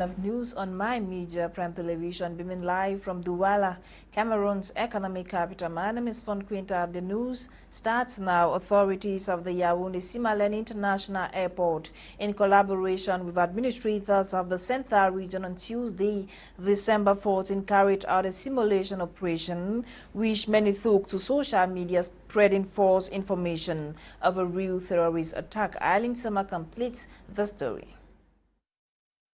of news on My Media Prime Television, beaming live from Douala, Cameroon's economic capital. My name is Fon Quinter. The news starts now. Authorities of the Ewane International Airport, in collaboration with administrators of the Nsah region on Tuesday, December 14, carried out a simulation operation, which many took to social media spreading false information of a real terrorist attack. Nsah completes the story.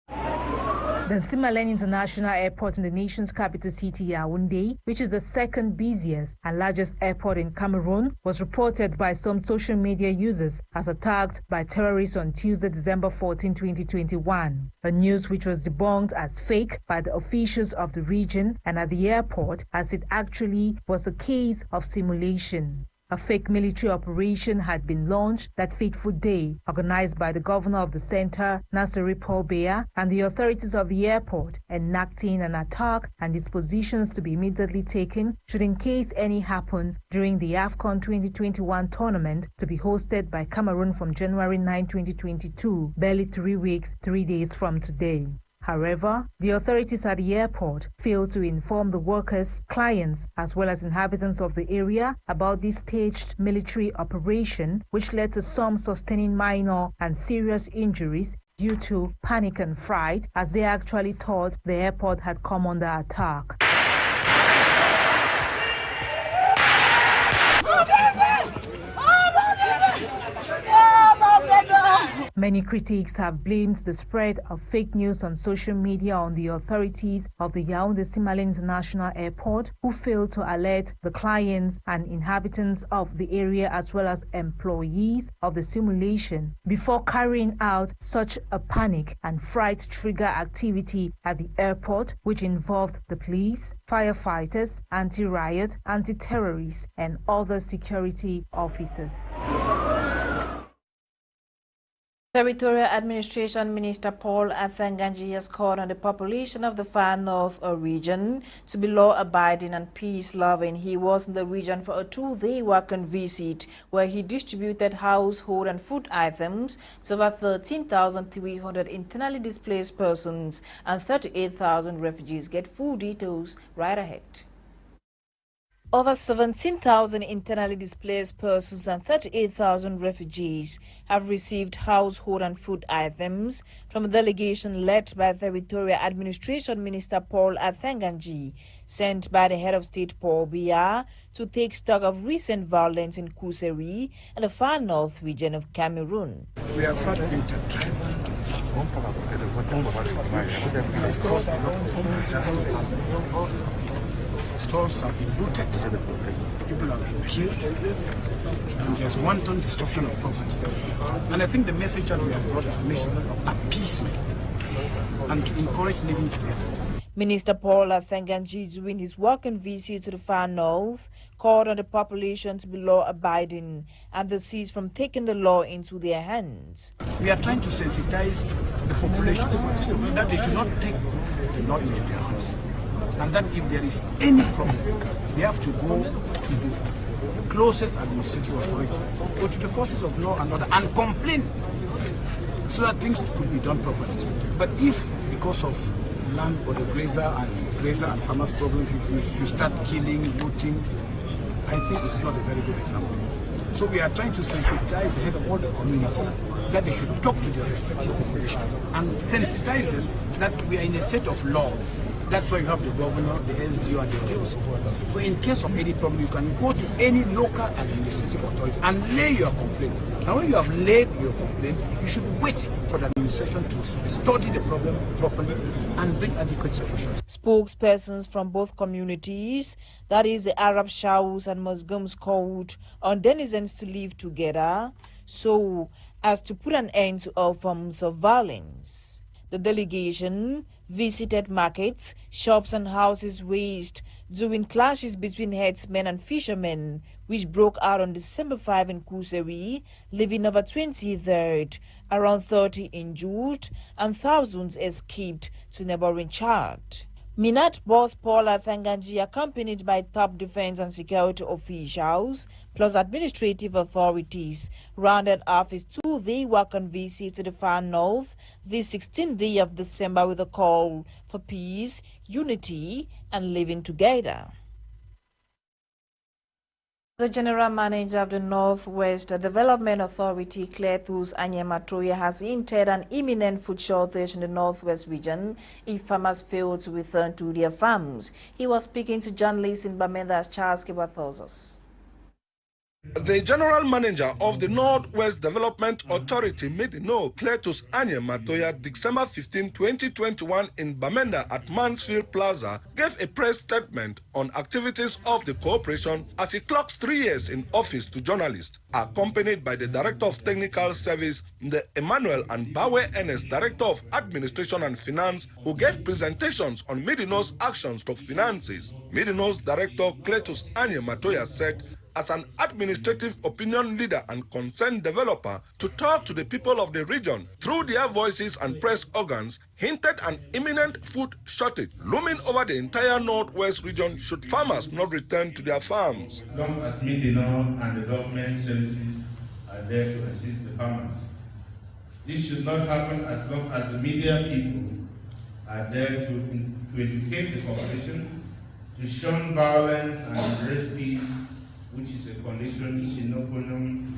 The Nsah International Airport in the nation's capital city, Yaoundé, which is the second busiest and largest airport in Cameroon, was reported by some social media users as attacked by terrorists on Tuesday, December 14, 2021. A news which was debunked as fake by the officials of the region and at the airport, as it actually was a case of simulation. A fake military operation had been launched that fateful day, organized by the governor of the center, Nursery, and the authorities of the airport, enacting an attack and dispositions to be immediately taken should in case any happen during the AFCON 2021 tournament to be hosted by Cameroon from January 9, 2022, barely 3 weeks, 3 days from today. However, the authorities at the airport failed to inform the workers, clients, as well as inhabitants of the area about this staged military operation, which led to some sustaining minor and serious injuries due to panic and fright, as they actually thought the airport had come under attack. Many critics have blamed the spread of fake news on social media on the authorities of the Yaoundé International Airport, who failed to alert the clients and inhabitants of the area as well as employees of the simulation before carrying out such a panic and fright trigger activity at the airport, which involved the police, firefighters, anti-riot, anti-terrorists, and other security officers. Territorial Administration Minister Paul Athanganji has called on the population of the Far North region to be law-abiding and peace-loving. He was in the region for a 2-day working visit where he distributed household and food items to over 13,300 internally displaced persons and 38,000 refugees. Get full details right ahead. Over 17,000 internally displaced persons and 38,000 refugees have received household and food items from a delegation led by Territorial Administration Minister Paul Athanganji, sent by the head of state Paul Biya to take stock of recent violence in Nursery and the far north region of Cameroon. We have had intertribal conflict has caused a lot of disaster. Stores have been looted, people have been killed, and there's wanton destruction of property. And I think the message that we have brought is a message of appeasement and to encourage living together. Minister Paul Athanganji, during his working visit to the far north, called on the population to be law-abiding and desist from taking the law into their hands. We are trying to sensitize the population that they should not take the law into their hands, and that if there is any problem, they have to go to the closest administrative authority, go to the forces of law and order, and complain so that things could be done properly. But if, because of land or the grazer and farmers' problems, you start killing, looting, I think it's not a very good example. So we are trying to sensitize the head of all the communities that they should talk to their respective population and sensitize them that we are in a state of law. That's why you have the governor, the SDO, and the DOC. So in case of any problem, you can go to any local administrative authority and lay your complaint. And when you have laid your complaint, you should wait for the administration to study the problem properly and bring adequate solutions. Spokespersons from both communities, that is the Arab Shahus and Muslims, called on denizens to live together so as to put an end to all forms of violence. The delegation visited markets, shops and houses razed during clashes between herdsmen and fishermen, which broke out on December 5 in Nursery, leaving over 23rd, around 30 injured, and thousands escaped to neighboring Chad. Minat boss Paul Athanganji, accompanied by top defense and security officials plus administrative authorities, rounded off his 2-day work-on visit to the far north this 16th day of December with a call for peace, unity, and living together. The General Manager of the Northwest Development Authority, Cletus Anyamatoya, has hinted an imminent food shortage in the Northwest region if farmers fail to return to their farms. He was speaking to journalists in Bamenda as Charles Kibathosos. The General Manager of the Northwest Development Authority made known Cletus Anyamatoya December 15, 2021 in Bamenda at Mansfield Plaza gave a press statement on activities of the corporation as he clocks 3 years in office to journalists, accompanied by the Director of Technical Service, the Emmanuel and Bawe Ernest, Director of Administration and Finance, who gave presentations on Midino's actions to finances. Midino's Director Cletus Anyamatoya said, as an administrative opinion leader and concerned developer, to talk to the people of the region through their voices and press organs, hinted an imminent food shortage looming over the entire Northwest region should farmers not return to their farms. As long as Midino and the government services are there to assist the farmers. This should not happen as long as the media people are there to educate the population, to shun violence and embrace peace, which is a condition sine qua non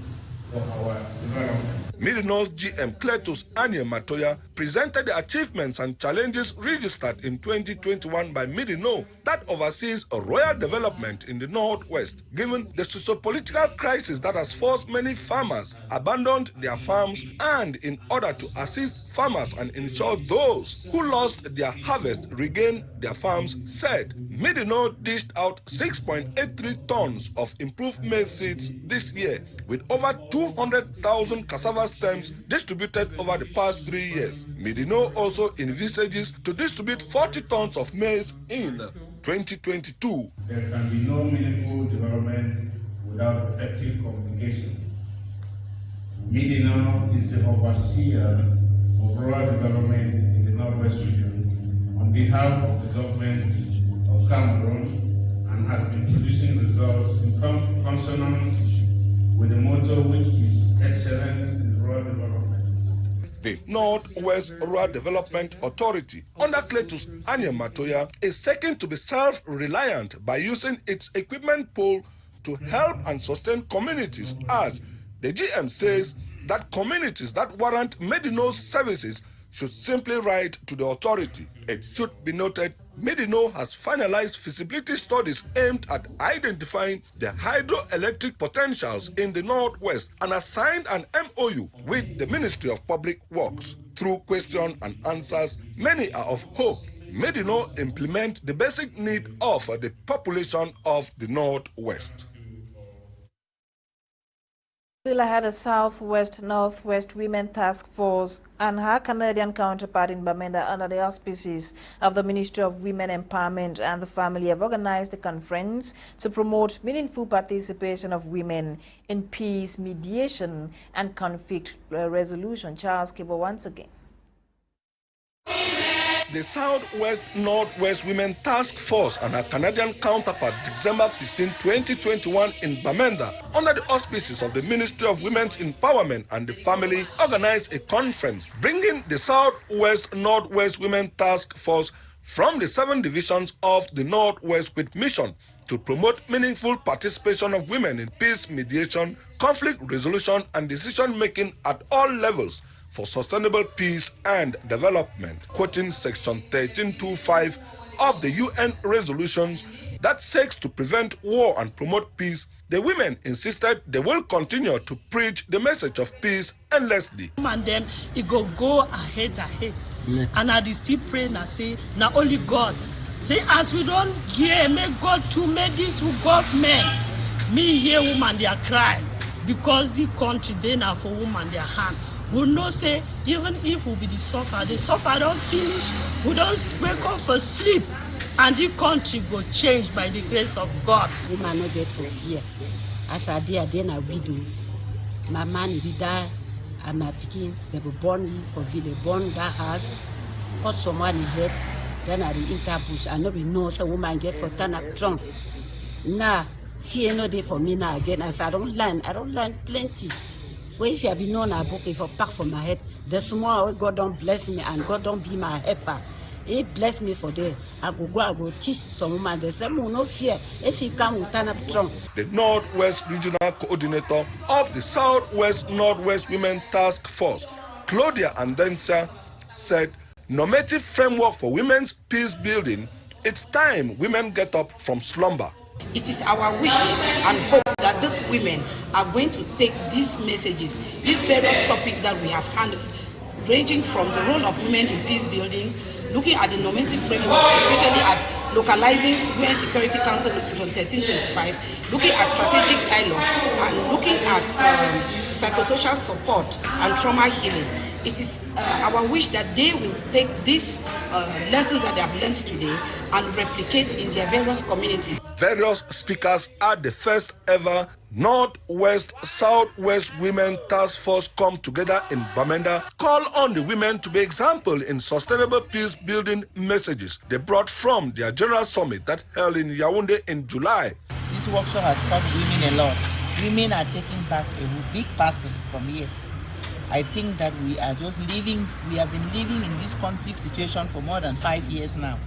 for our development. Midino's GM Cletus Anyamatoya presented the achievements and challenges registered in 2021 by Midino that oversees a royal development in the Northwest, given the socio-political crisis that has forced many farmers abandoned their farms, and in order to assist farmers and ensure those who lost their harvest regain their farms, said Midino dished out 6.83 tons of improved maize seeds this year, with over 200,000 cassava stems distributed over the past 3 years. Midino also envisages to distribute 40 tons of maize in 2022. There can be no meaningful development without effective communication. Midino is the overseer of rural development in the Northwest region on behalf of the government of Cameroon, and has been producing results in consonance with the motto, which is excellence in rural development. The Northwest Rural Development Authority, under Cletus Anyamatoya, is seeking to be self-reliant by using its equipment pool to help and sustain communities, as the GM says that communities that warrant Midino's services should simply write to the authority. It should be noted, Midino has finalized feasibility studies aimed at identifying the hydroelectric potentials in the Northwest and has signed an MOU with the Ministry of Public Works. Through question and answers, many are of hope Midino implement the basic need of the population of the Northwest. Still ahead, the Southwest-Northwest Women Task Force and her Canadian counterpart in Bamenda, under the auspices of the Ministry of Women Empowerment and the Family, have organized a conference to promote meaningful participation of women in peace, mediation, and conflict resolution. Charles Kibo once again. The Southwest-Northwest Women Task Force and her Canadian counterpart December 15, 2021 in Bamenda, under the auspices of the Ministry of Women's Empowerment and the Family, organized a conference bringing the Southwest-Northwest Women Task Force from the 7 divisions of the Northwest with mission to promote meaningful participation of women in peace, mediation, conflict resolution, and decision-making at all levels for sustainable peace and development. Quoting Section 1325 of the UN resolutions that seeks to prevent war and promote peace, the women insisted they will continue to preach the message of peace endlessly. And then it go ahead. And I still pray and say, now only God. Say, as we don't hear, make God to make this government. Me hear woman, they are crying. Because the country, they now for woman, their hand. We know say, even if we be the suffer don't finish. We don't wake up for sleep. And the country will change by the grace of God. Woman no get for fear. As I did, then a widow. My man will die, and my picking, they were born for they born that house, got someone in here. Then I interbush. I know we know some woman get for turn up drunk. Nah, fear no day for me now again. As I don't learn plenty. Well, if you have been known a book, if I pack for my head, the small God don't bless me and God don't be my helper. He bless me for that. I go teach some woman. They say, no fear. If he come, we turn up drunk. The Northwest Regional Coordinator of the Southwest Northwest Women Task Force, Claudia and Nsah, said, normative framework for women's peace building, it's time women get up from slumber. It is our wish and hope that these women are going to take these messages, these various topics that we have handled, ranging from the role of women in peace building, looking at the normative framework, especially at localizing UN Security Council Resolution 1325, looking at strategic dialogue, and looking at psychosocial support and trauma healing. It is our wish that they will take these lessons that they have learned today and replicate in their various communities. Various speakers at the first ever Northwest Southwest Women Task Force come together in Bamenda call on the women to be example in sustainable peace building messages they brought from their general summit that held in Yaoundé in July. This workshop has taught women a lot. Women are taking back a big person from here. I think that we have been living in this conflict situation for more than 5 years now.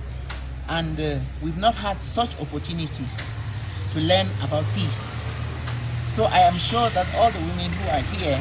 And we've not had such opportunities to learn about peace. So I am sure that all the women who are here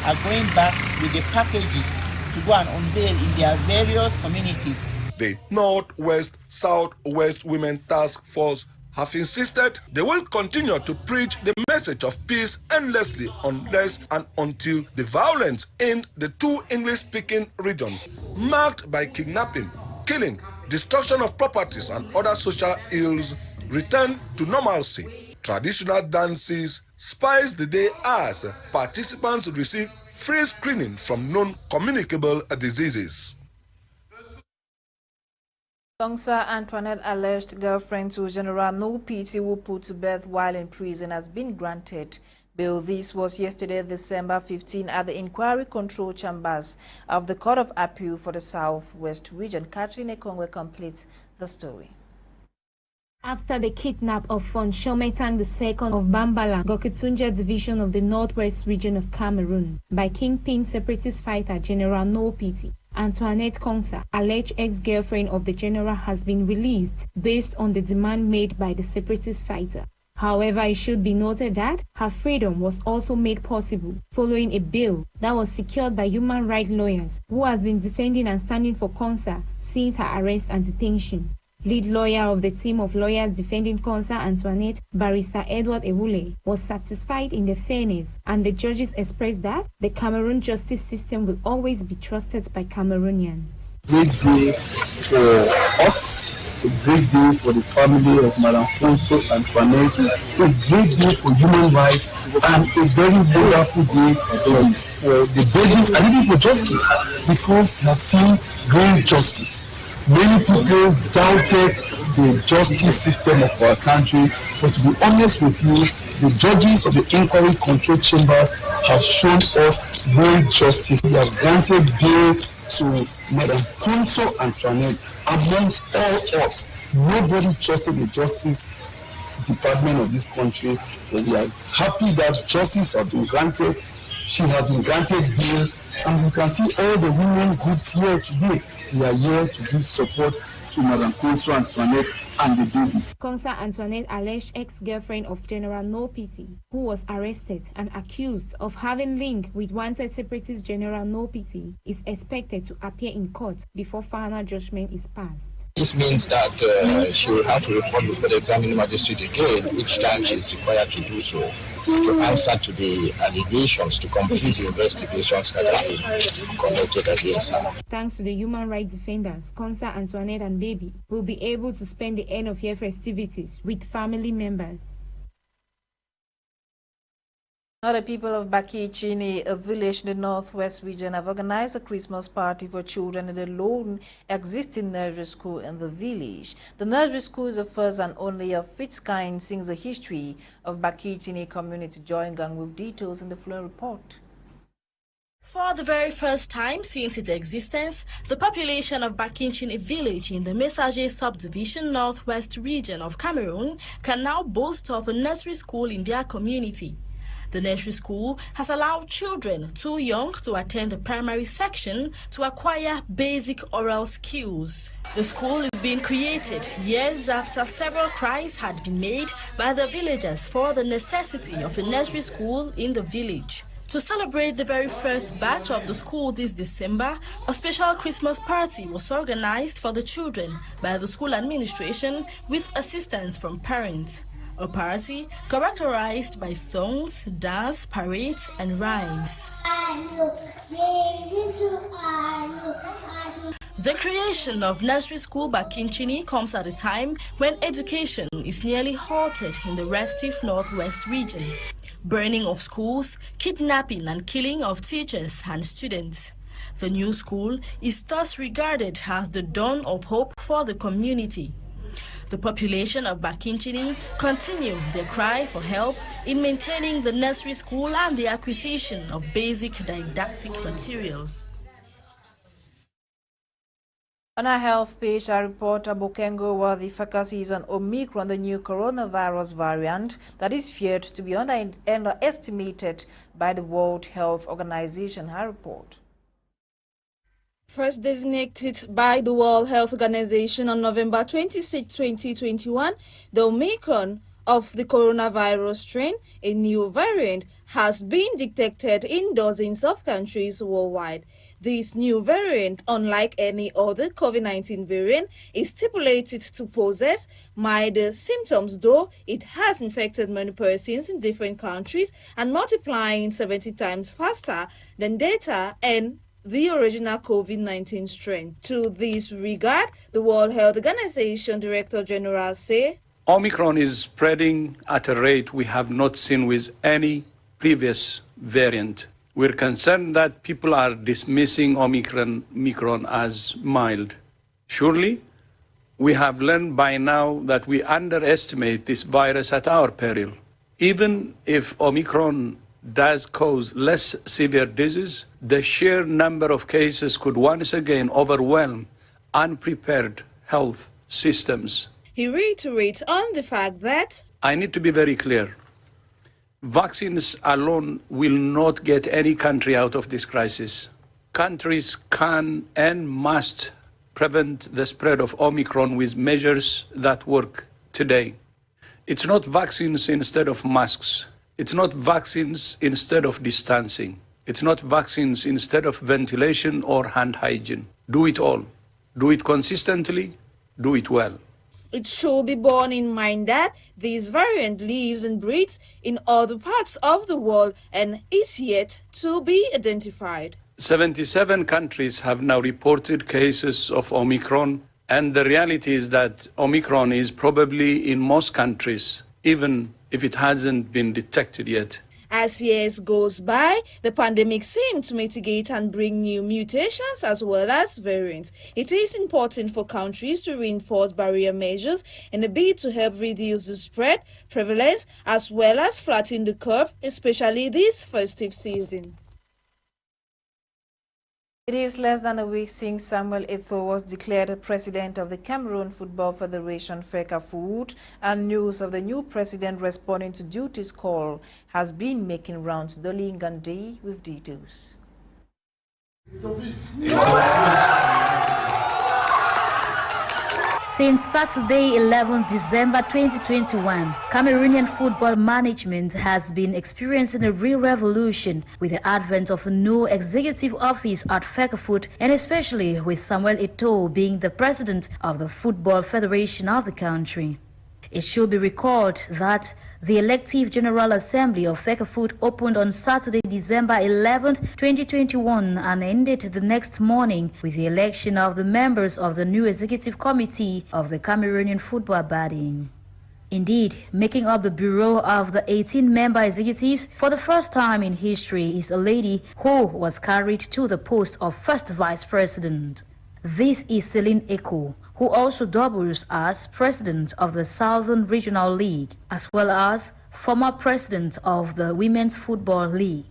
are going back with the packages to go and unveil in their various communities. The Northwest Southwest Women Task Force have insisted they will continue to preach the message of peace endlessly unless and until the violence in the two English-speaking regions marked by kidnapping, killing, destruction of properties and other social ills return to normalcy. Traditional dances spice the day as participants receive free screening from non-communicable diseases. Nsah Antoinette, alleged girlfriend to General Nopty, who put to death while in prison, has been granted bail. This was yesterday, December 15, at the Inquiry Control Chambers of the Court of Appeal for the Southwest Region. Catherine Ekongwe completes the story. After the kidnap of Fon Quinter II of Bambala, Gokitunja division of the Northwest region of Cameroon, by kingpin separatist fighter General Nopty, Antoinette Nsah, alleged ex-girlfriend of the general, has been released based on the demand made by the separatist fighter. However, it should be noted that her freedom was also made possible following a bail that was secured by human rights lawyers who has been defending and standing for Nsah since her arrest and detention. Lead lawyer of the team of lawyers defending Nsah Antoinette, Barrister Edward Ewane, was satisfied in the fairness, and the judges expressed that the Cameroon justice system will always be trusted by Cameroonians. Great day for us, a great day for the family of Madame Nsah Antoinette, a great day for human rights, and a very wonderful day for the babies and even for justice, because we have seen great justice. Many people doubted the justice system of our country, but to be honest with you, the judges of the Inquiry Control Chambers have shown us great justice. They have granted bail to Madame Nsah Antoinette. Amongst all odds, nobody trusted the justice department of this country, but we are happy that justice has been granted. She has been granted bail, and you can see all the women groups here today. We are here to give support to Madame Nsah Antoinette and the baby. Nsah Antoinette, alleged ex-girlfriend of General Nopty, who was arrested and accused of having link with wanted separatist General Nopty, is expected to appear in court before final judgment is passed. This means that she will have to report before the examining magistrate again each time she is required to do so, to answer to the allegations, to complete the investigations that have been conducted against her. Thanks to the human rights defenders, Nsah Antoinette and baby will be able to spend the end of year festivities with family members. Now, the people of Bakichini, a village in the Northwest region, have organized a Christmas party for children in the lone existing nursery school in the village. The nursery school is the first and only of its kind since the history of Bakichini community. Join gang with details in the following report. For the very first time since its existence, the population of Bakinchini village in the Messager subdivision northwest region of Cameroon can now boast of a nursery school in their community. The nursery school has allowed children too young to attend the primary section to acquire basic oral skills. The school is being created years after several cries had been made by the villagers for the necessity of a nursery school in the village. To celebrate the very first batch of the school this December, a special Christmas party was organized for the children by the school administration with assistance from parents. A party characterized by songs, dance, parades, and rhymes. The creation of nursery school Bakinchini comes at a time when education is nearly halted in the restive northwest region. Burning of schools, kidnapping and killing of teachers and students. The new school is thus regarded as the dawn of hope for the community. The population of Bakinchini continue their cry for help in maintaining the nursery school and the acquisition of basic didactic materials. On our health page, our reporter Bokengo where the focus is on Omicron, the new coronavirus variant that is feared to be underestimated by the World Health Organization. Her report. First designated by the World Health Organization on November 26, 2021, the Omicron of the coronavirus strain, a new variant, has been detected in dozens of countries worldwide. This new variant, unlike any other COVID-19 variant, is stipulated to possess milder symptoms, though it has infected many persons in different countries and multiplying 70 times faster than Delta and the original COVID-19 strain. To this regard, the World Health Organization Director General say, Omicron is spreading at a rate we have not seen with any previous variant. We're concerned that people are dismissing Omicron as mild. Surely, we have learned by now that we underestimate this virus at our peril. Even if Omicron does cause less severe disease, the sheer number of cases could once again overwhelm unprepared health systems. He reiterates on the fact that I need to be very clear. Vaccines alone will not get any country out of this crisis. Countries can and must prevent the spread of Omicron with measures that work today. It's not vaccines instead of masks. It's not vaccines instead of distancing. It's not vaccines instead of ventilation or hand hygiene. Do it all. Do it consistently. Do it well. It should be borne in mind that this variant lives and breeds in other parts of the world and is yet to be identified. 77 countries have now reported cases of Omicron, and the reality is that Omicron is probably in most countries, even if it hasn't been detected yet. As years goes by, the pandemic seems to mitigate and bring new mutations as well as variants. It is important for countries to reinforce barrier measures in a bid to help reduce the spread, prevalence, as well as flatten the curve, especially this festive season. It is less than a week since Samuel Eto'o was declared president of the Cameroon Football Federation FECAFOOT, and news of the new president responding to duty's call has been making rounds. Nolinga with details. Since Saturday, 11 December 2021, Cameroonian football management has been experiencing a real revolution with the advent of a new executive office at FECAFOOT, and especially with Samuel Eto'o being the president of the Football Federation of the country. It should be recalled that the elective General Assembly of FECAFOOT opened on Saturday, December 11, 2021 and ended the next morning with the election of the members of the new executive committee of the Cameroonian football body. Indeed, making up the bureau of the 18-member executives for the first time in history is a lady who was carried to the post of first vice president. This is Celine Eko, who also doubles as president of the Southern Regional League, as well as former president of the Women's Football League.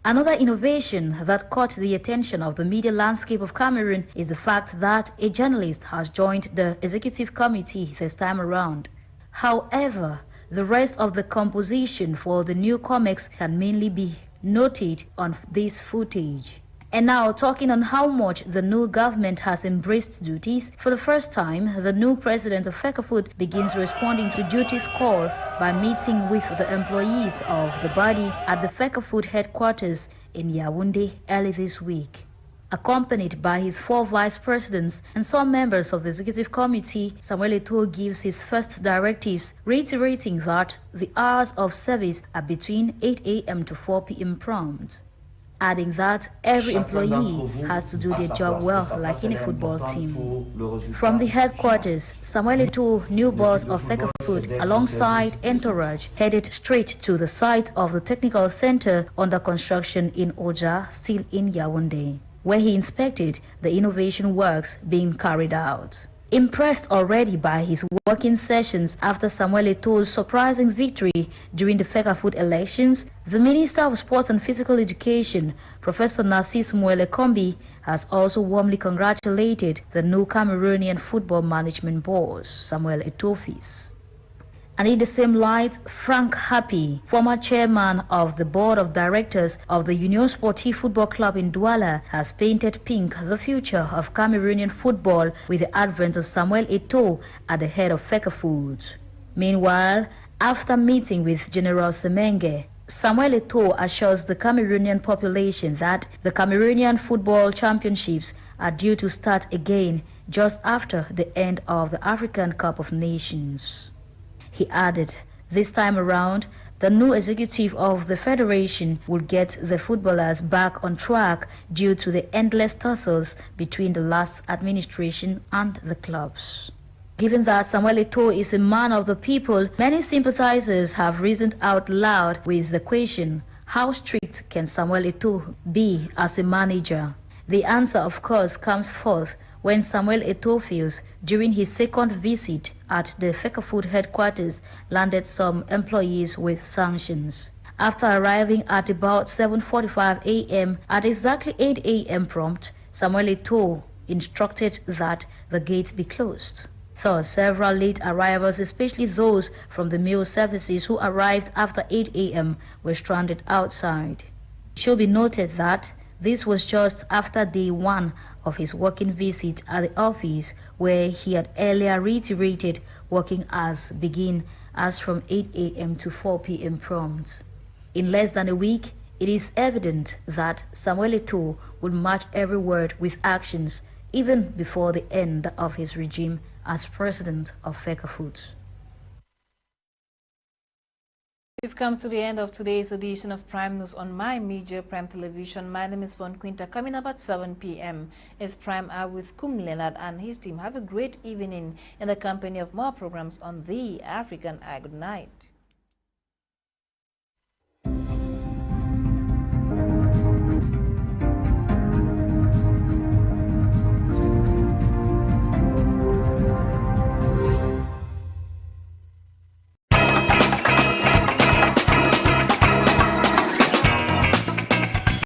Another innovation that caught the attention of the media landscape of Cameroon is the fact that a journalist has joined the executive committee this time around. However, the rest of the composition for the new comics can mainly be noted on this footage. And now, talking on how much the new government has embraced duties, for the first time, the new president of FECAFOOD begins responding to duties call by meeting with the employees of the body at the FECAFOOD headquarters in Yaoundé early this week. Accompanied by his 4 vice presidents and some members of the executive committee, Samuel Eto'o gives his first directives, reiterating that the hours of service are between 8 a.m. to 4 p.m. prompt, adding that every employee has to do their job well, like in a football team. From the headquarters, Samuel Eto'o, new boss of FECAFOOD, alongside entourage, headed straight to the site of the technical center under construction in Oja, still in Yaoundé, where he inspected the innovation works being carried out. Impressed already by his working sessions after Samuel Eto'o's surprising victory during the FECAFOOD elections, the Minister of Sports and Physical Education, Professor Narcisse Muelekombi, has also warmly congratulated the new Cameroonian football management boss, Samuel Eto'o. And in the same light, Frank Happy, former chairman of the board of directors of the Union Sportive Football Club in Douala, has painted pink the future of Cameroonian football with the advent of Samuel Eto'o at the head of FECAFOOD. Meanwhile, after meeting with General Semenge, Samuel Eto'o assures the Cameroonian population that the Cameroonian Football Championships are due to start again just after the end of the African Cup of Nations. He added, this time around, the new executive of the federation will get the footballers back on track due to the endless tussles between the last administration and the clubs. Given that Samuel Eto'o is a man of the people, many sympathizers have reasoned out loud with the question, how strict can Samuel Eto'o be as a manager? The answer, of course, comes forth when Samuel Eto'o, during his second visit at the FECAFOOD headquarters, landed some employees with sanctions. After arriving at about 7:45 a.m., at exactly 8 a.m. prompt, Samuel Eto'o instructed that the gates be closed. Thus, several late arrivals, especially those from the mail services who arrived after 8 a.m., were stranded outside. It should be noted that this was just after day 1 of his working visit at the office, where he had earlier reiterated working hours begin as from 8 a.m. to 4 p.m. prompt. In less than a week, it is evident that Samuel Eto'o would match every word with actions, even before the end of his regime as president of FECAFOOD. We've come to the end of today's edition of Prime News on My Media Prime Television. My name is Fon Quinter. Coming up at 7 p.m. is Prime Hour with Kum Leonard and his team. Have a great evening in the company of more programs on The African Eye. Good night.